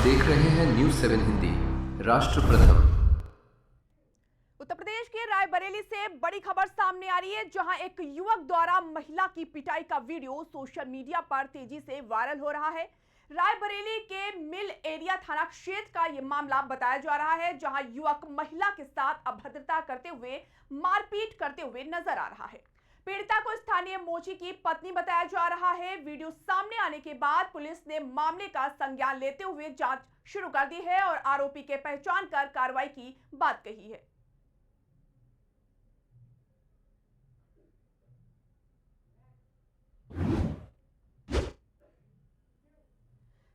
देख रहे हैं न्यूज 7 हिंदी। राष्ट्र प्रथम। उत्तर प्रदेश के रायबरेली से बड़ी खबर सामने आ रही है, जहां एक युवक द्वारा महिला की पिटाई का वीडियो सोशल मीडिया पर तेजी से वायरल हो रहा है। रायबरेली के मिल एरिया थाना क्षेत्र का यह मामला बताया जा रहा है, जहां युवक महिला के साथ अभद्रता करते हुए मारपीट करते हुए नजर आ रहा है। पीड़िता को स्थानीय मोची की पत्नी बताया जा रहा है। वीडियो सामने आने के बाद पुलिस ने मामले का संज्ञान लेते हुए जांच शुरू कर दी है और आरोपी के पहचान कर कार्रवाई की बात कही है।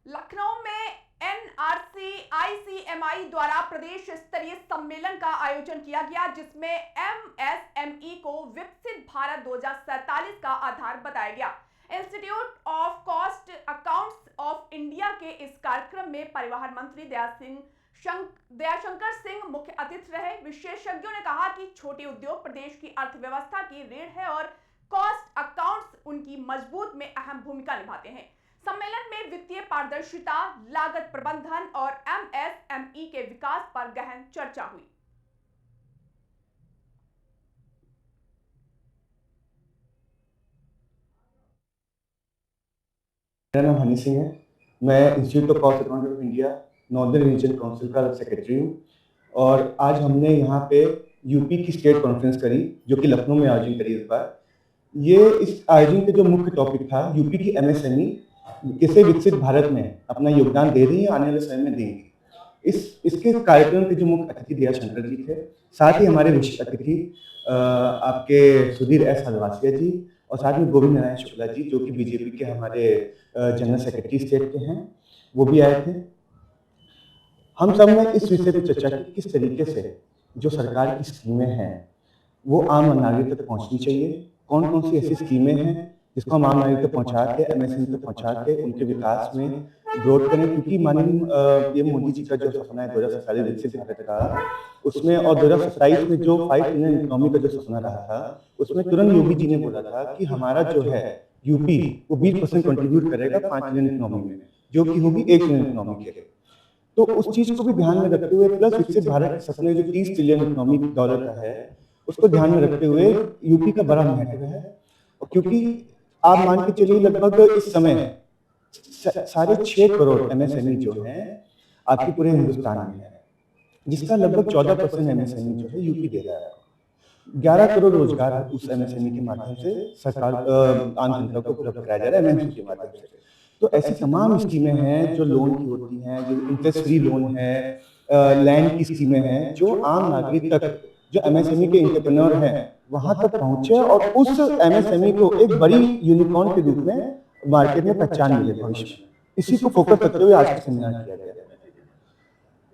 लखनऊ में एनआरसी आईसीएमआई द्वारा प्रदेश स्तरीय सम्मेलन का आयोजन किया गया, जिसमें एमएसएमई को विकसित भारत 2047 का आधार बताया गया। Institute of cost accounts of India के इस कार्यक्रम में परिवहन मंत्री दयाशंकर सिंह मुख्य अतिथि रहे। विशेषज्ञों ने कहा कि छोटे उद्योग प्रदेश की अर्थव्यवस्था की रीढ़ है और कॉस्ट अकाउंट्स उनकी मजबूत में अहम भूमिका निभाते हैं। सम्मेलन में वित्तीय पारदर्शिता, लागत प्रबंधन और एमएसएमई के विकास पर गहन चर्चा हुई। मेरा नाम हनी सिंह है। मैं institute of cost accounting of India northern region council का सेक्रेटरी हूँ और आज हमने यहाँ पे यूपी की स्टेट कॉन्फ्रेंस करी, जो कि लखनऊ में आयोजन करी इस बार। इस आयोजन का जो मुख्य टॉपिक था, यूपी की एमएसएमई कैसे विकसित भारत में अपना योगदान दे रही है, आने वाले समय में देंगी। इसके कार्यक्रम के जो मुख्य अतिथि दयाशंकर जी थे, साथ ही हमारे विशिष्ट अतिथि आपके सुधीर एस हलवासिया जी और साथ में गोविंद नारायण शुक्ला जी, जो कि बीजेपी के हमारे जनरल सेक्रेटरी स्टेट के हैं, वो भी आए थे। हम सब ने इस विषय पर चर्चा की किस तरीके से जो सरकार की स्कीमें हैं वो आम नागरिक तक पहुंचनी चाहिए, कौन कौन सी ऐसी स्कीमें हैं जिसको हम आम नागरिक तक पहुंचा के, एमएसएमई तक पहुंचा के उनके विकास में ग्रोथ करें। क्योंकि माननीय ये मोदी जी का जो सपना है 2047 विकसित भारत का, उसमें और 2027 में जो 5 ट्रिलियन इकोनॉमी का जो सपना रहा था, उसमें तुरंत योगी जी ने बोला था कि हमारा जो है यूपी वो 20% कंट्रीब्यूट करेगा 5 ट्रिलियन इकोनॉमी में, जो कि होगी 1 ट्रिलियन इकोनॉमी के लिए। तो उस चीज को भी ध्यान में रखते हुए, प्लस विकसित भारत के सपने जो 30 ट्रिलियन इकोनॉमी डॉलर का है, उसको ध्यान में रखते हुए यूपी का बड़ा महत्व है। और क्योंकि आप मान के चलिए लगभग इस समय 6.5 करोड़ एमएसएमई जो है आपके पूरे हिंदुस्तान में है, जिसका लगभग 14% एमएसएमई जो है यूपी दे रहा है। 11 करोड़ रोजगार उस एमएसएमई के माध्यम से सरकार आम जनता को उपलब्ध कराया जा रहा है एमएसएमई के माध्यम से। तो ऐसी तमाम स्कीमें हैं जो लोन की होती हैं, जो इंटरेस्ट फ्री लोन है, लैंड की स्कीमें हैं, जो आम नागरिक तक, जो एमएसएमई के एंटरप्रेन्योर हैं, वहां तक पहुंचे और उस एमएसएमई को एक बड़ी यूनिकॉर्न के रूप में मार्केट में पहचान मिले भविष्य में। इसी को फोकस करते हुए आज का सेमिनार किया गया है।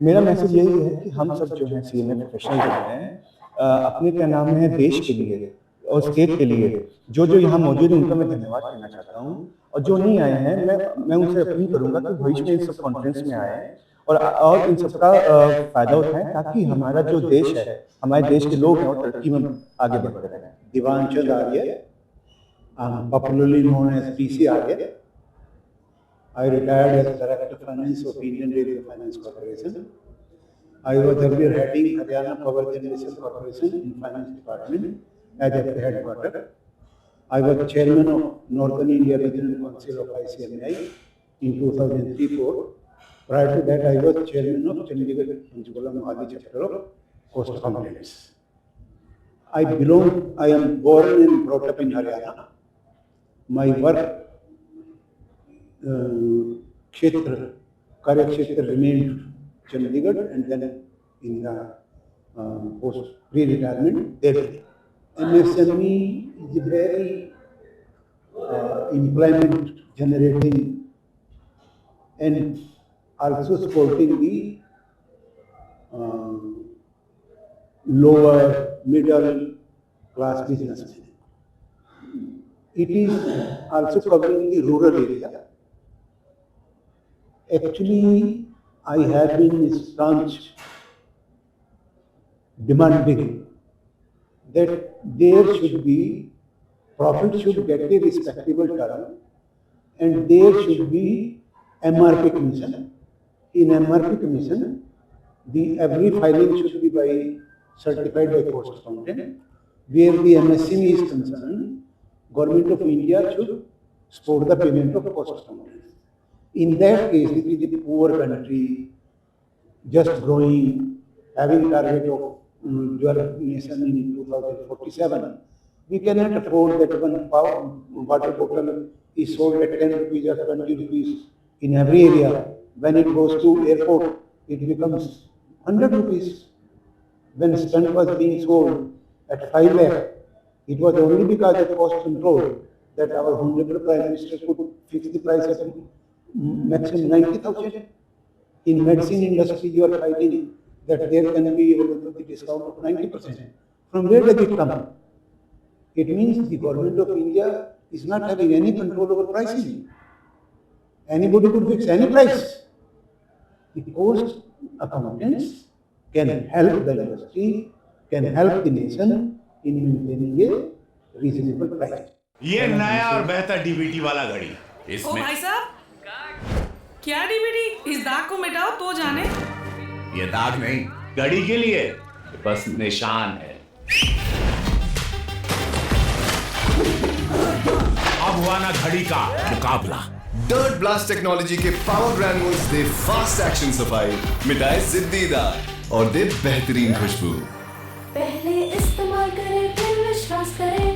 मेरा मैसेज यही है कि हम सब जो है सीएमए प्रोफेशनल जो हैं, अपने क्या नाम है देश के लिए और स्टेट के लिए जो यहाँ मौजूद है, उनका मैं धन्यवाद करना चाहता हूँ। और जो नहीं आए हैं, मैं उनसे अपील करूंगा कि भविष्य में इन सब कॉन्फ्रेंस में आए और इन सबका फायदा उठाएं, ताकि हमारा जो देश है, हमारे देश के लोग हैं, और तरक्की में आगे बढ़ते रहें। दिवांचल आर्य, popularly known as PC Arya. I retired as Director of Finance of Indian Railway Finance Corporation. I was earlier heading Haryana Power Generation Corporation in Finance Department as a headquarter. I was Chairman of Northern India Regional Council of ICMI in 2003-04. Prior to that, I was Chairman of Chandigarh Panchkula Mohali chapter of Coast Accountants. I am born and brought up in Haryana. My work कार्य क्षेत्र remained Chandigarh, and then in the post pre-retirement Delhi. MSME is a very employment generating and also supporting the lower middle class businessmen. It is also covering the rural area. Actually, I have been staunch demanding that there should be, profit should get a respectable term, and there should be MRP commission in MRP commission, the every filing should be by certified by cost accountant. Where the MSME is concerned, Government of India should support the payment of cost accountant. In that case, it is a poor country, just growing, having target of developed nation in 2047. We cannot afford that one water bottle is sold at 10 rupees or 20 rupees in every area. When it goes to airport, it becomes 100 rupees. When stunt was being sold at 5 lakh, it was only because of cost control that our Honorable Prime Minister could fix the price at maximum 90,000. In medicine industry, you are fighting that there can be a discount of 90%. From where does it come? It means the Government of India is not having any control over pricing. Anybody could fix any price. The cost accountants can help the industry, can help the nation in maintaining a reasonable price. ये नया और बेहतर DBT वाला घड़ी ओ इसमें भाई साहब, क्या डीवीडी? इस दाग को मिटाओ तो जाने। ये दाग नहीं, घड़ी के लिए बस निशान है। अब हुआ ना घड़ी का मुकाबला। डर्ट ब्लास्ट टेक्नोलॉजी के पावर ग्रैन्यूल्स दे फास्ट एक्शन सफाई, मिटाए जिद्दी दाग और दे बेहतरीन खुशबू। पहले इस्तेमाल करें फिर विश्वास करें।